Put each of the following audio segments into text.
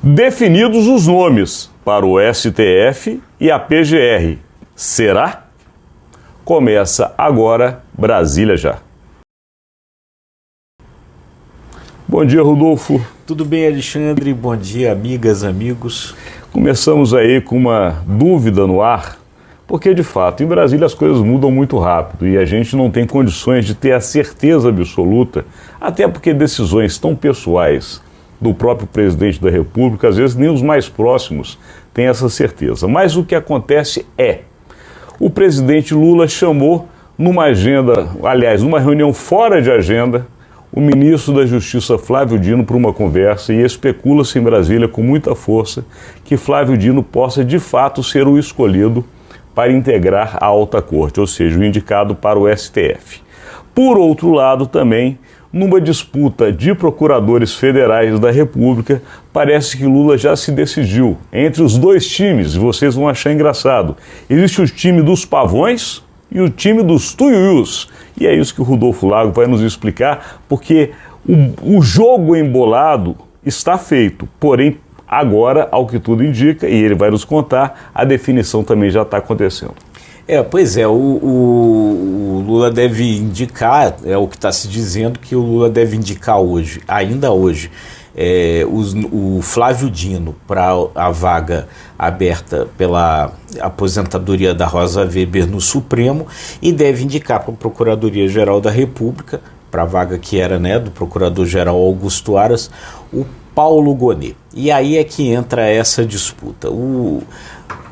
Definidos os nomes para o STF e a PGR. Será? Começa agora Brasília Já. Bom dia, Rodolfo. Tudo bem, Alexandre? Bom dia, amigas, amigos. Começamos aí com uma dúvida no ar, porque de fato em Brasília as coisas mudam muito rápido e a gente não tem condições de ter a certeza absoluta, até porque decisões tão pessoais do próprio presidente da República, às vezes nem os mais próximos têm essa certeza. Mas o que acontece é, o presidente Lula chamou numa agenda, aliás, numa reunião fora de agenda, o ministro da Justiça Flávio Dino para uma conversa, e especula-se em Brasília com muita força que Flávio Dino possa de fato ser o escolhido para integrar a alta corte, ou seja, o indicado para o STF. Por outro lado também, numa disputa de procuradores federais da República, parece que Lula já se decidiu entre os dois times, e vocês vão achar engraçado. Existe o time dos pavões e o time dos tuiuius. E é isso que o Rodolfo Lago vai nos explicar, porque o jogo embolado está feito, porém agora, ao que tudo indica, e ele vai nos contar, a definição também já está acontecendo. Pois é, o Lula deve indicar, é o que está se dizendo, que o Lula deve indicar hoje, ainda hoje, o Flávio Dino para a vaga aberta pela aposentadoria da Rosa Weber no Supremo e deve indicar para a Procuradoria-Geral da República, para a vaga que era do Procurador-Geral Augusto Aras, o Paulo Gonet. E aí é que entra essa disputa.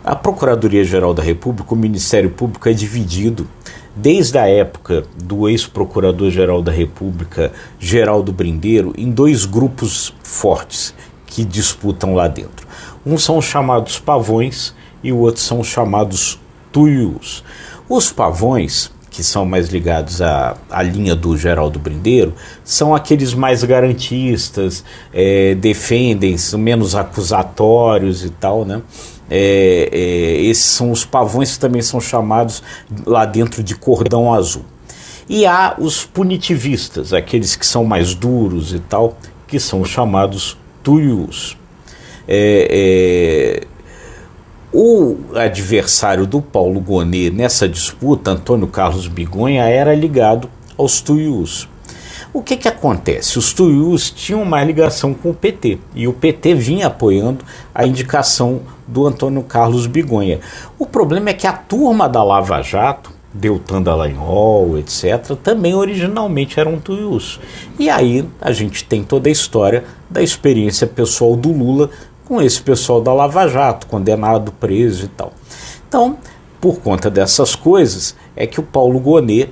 A Procuradoria-Geral da República, o Ministério Público é dividido desde a época do ex-Procurador-Geral da República, Geraldo Brindeiro, em dois grupos fortes que disputam lá dentro. Uns são os chamados pavões e o outro são os chamados tuiuius. Os pavões, que são mais ligados à linha do Geraldo Brindeiro, são aqueles mais garantistas, defendem, são menos acusatórios e tal, né? Esses são os pavões que também são chamados lá dentro de cordão azul. E há os punitivistas, aqueles que são mais duros e tal, que são os chamados tuiuius. O adversário do Paulo Gonet nessa disputa, Antônio Carlos Bigonha, era ligado aos tuiuius. O que acontece? Os tuiuius tinham mais ligação com o PT, e o PT vinha apoiando a indicação do Antônio Carlos Bigonha. O problema é que a turma da Lava Jato, Deltan Dallagnol, etc., também originalmente eram tuiuius. E aí a gente tem toda a história da experiência pessoal do Lula com esse pessoal da Lava Jato, condenado, preso e tal. Então, por conta dessas coisas, é que o Paulo Gonet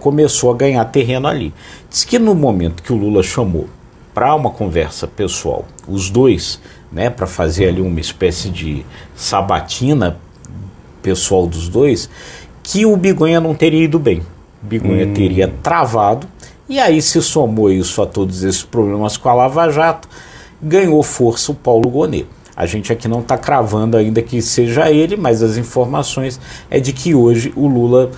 começou a ganhar terreno ali. Diz que no momento que o Lula chamou para uma conversa pessoal, os dois, para fazer ali uma espécie de sabatina pessoal dos dois, que o Bigonha não teria ido bem. O Bigonha teria travado, e aí se somou isso a todos esses problemas com a Lava Jato, ganhou força o Paulo Gonet. A gente aqui não está cravando ainda que seja ele, mas as informações é de que hoje o Lula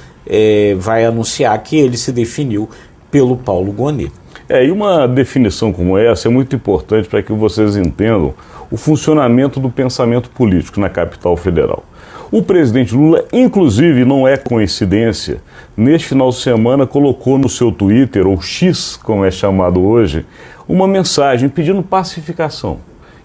vai anunciar que ele se definiu pelo Paulo Gonet. E uma definição como essa é muito importante para que vocês entendam o funcionamento do pensamento político na capital federal. O presidente Lula, inclusive, não é coincidência, neste final de semana colocou no seu Twitter, ou X, como é chamado hoje, uma mensagem pedindo pacificação,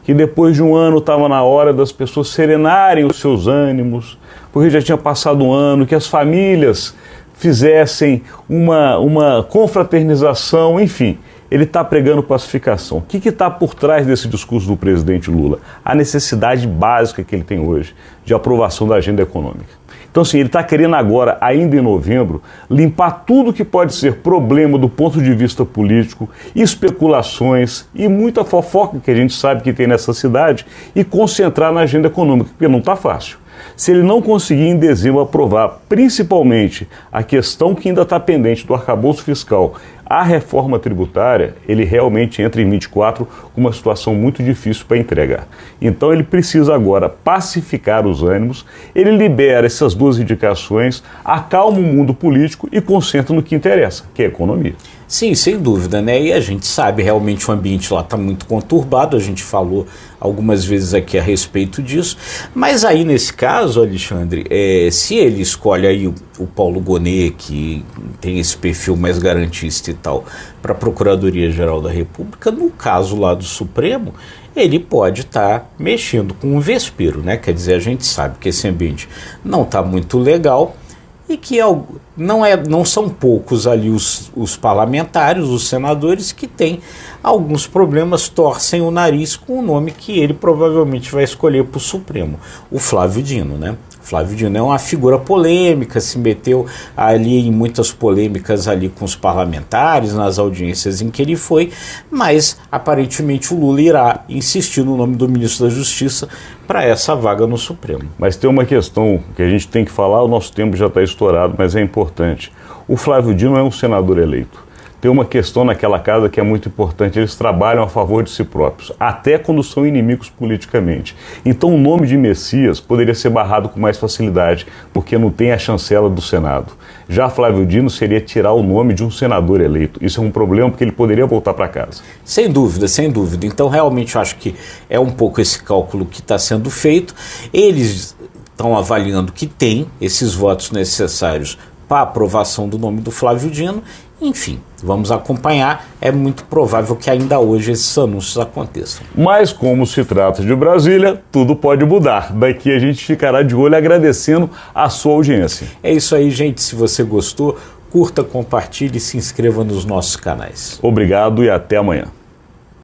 que depois de um ano estava na hora das pessoas serenarem os seus ânimos, porque já tinha passado um ano, que as famílias fizessem uma confraternização, enfim. Ele está pregando pacificação. O que está por trás desse discurso do presidente Lula? A necessidade básica que ele tem hoje de aprovação da agenda econômica. Então, assim, ele está querendo agora, ainda em novembro, limpar tudo que pode ser problema do ponto de vista político, especulações e muita fofoca que a gente sabe que tem nessa cidade e concentrar na agenda econômica, porque não está fácil. Se ele não conseguir em dezembro aprovar, principalmente a questão que ainda está pendente do arcabouço fiscal, A reforma tributária, ele realmente entra em 24 com uma situação muito difícil para entregar. Então ele precisa agora pacificar os ânimos, ele libera essas duas indicações, acalma o mundo político e concentra no que interessa, que é a economia. Sim, sem dúvida, né? E a gente sabe, realmente o ambiente lá está muito conturbado, a gente falou algumas vezes aqui a respeito disso, mas aí nesse caso, Alexandre, se ele escolhe aí o Paulo Gonet, que tem esse perfil mais garantista e tal, para a Procuradoria-Geral da República, no caso lá do Supremo, ele pode estar mexendo com um vespeiro, né? Quer dizer, a gente sabe que esse ambiente não está muito legal, e que não são poucos ali os parlamentares, os senadores, que têm alguns problemas, torcem o nariz com o nome que ele provavelmente vai escolher para o Supremo, o Flávio Dino, né? Flávio Dino é uma figura polêmica, se meteu ali em muitas polêmicas ali com os parlamentares, nas audiências em que ele foi, mas aparentemente o Lula irá insistir no nome do ministro da Justiça para essa vaga no Supremo. Mas tem uma questão que a gente tem que falar, o nosso tempo já está estourado, mas é importante. O Flávio Dino é um senador eleito. Tem uma questão naquela casa que é muito importante, eles trabalham a favor de si próprios, até quando são inimigos politicamente. Então o nome de Messias poderia ser barrado com mais facilidade, porque não tem a chancela do Senado. Já Flávio Dino seria tirar o nome de um senador eleito. Isso é um problema, porque ele poderia voltar para casa. Sem dúvida, sem dúvida. Então realmente eu acho que é um pouco esse cálculo que está sendo feito. Eles estão avaliando que tem esses votos necessários para a aprovação do nome do Flávio Dino. Enfim, vamos acompanhar. É muito provável que ainda hoje esses anúncios aconteçam. Mas como se trata de Brasília, tudo pode mudar. Daqui a gente ficará de olho agradecendo a sua audiência. É isso aí, gente. Se você gostou, curta, compartilhe e se inscreva nos nossos canais. Obrigado e até amanhã.